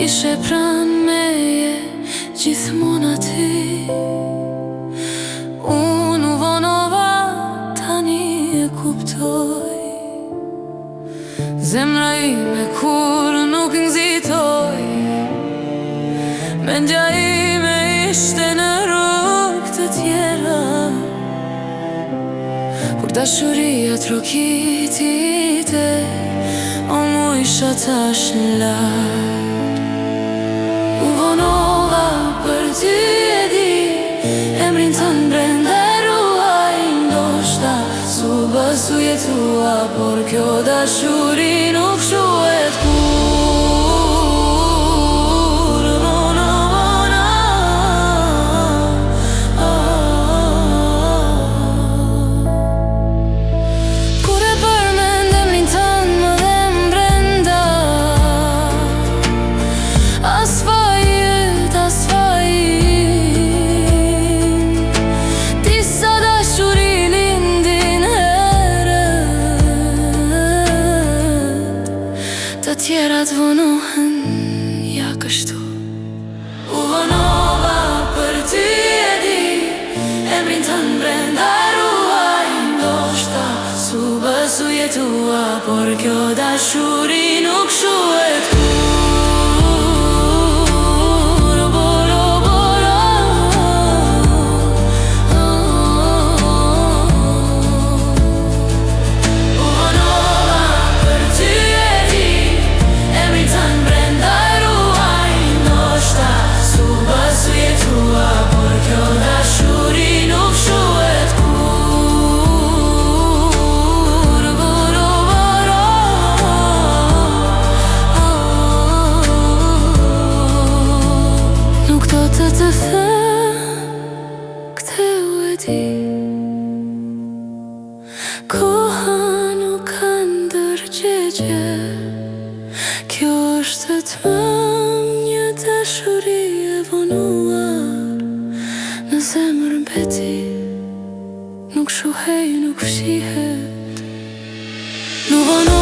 ishe pran meje gjithmonë aty. Unë u vonova, tani e kuptoj. Zemra ime kur nuk nxitoj, mendja ime ishte në rrugë të tjera. Kur dashuria trokitite, o mu isha tash në lartë. U vonova për ty e di, emrin tënë brenda ruaj. Ndoshta su bësu jetua, por kjo dashuri nuk shuhet kur. Vona, vona, kur e përmend emrin tënë më dhem brenda. As fajit, as fajin, disa dashuri lindin herët, të tjerat vonohen ja kështu. U vonova për ty e di, emrin tënë brenda ruaj. Ndoshta su bësu jetua, por kjo dashuri nuk shuhet kur. Të them, këtë u e di, koha nuk ka ndërgjegje. Kjo është vetëm një dashuri e vonuar, në zemër mbeti, nuk shuhej, nuk fshihet. Nuk vonuar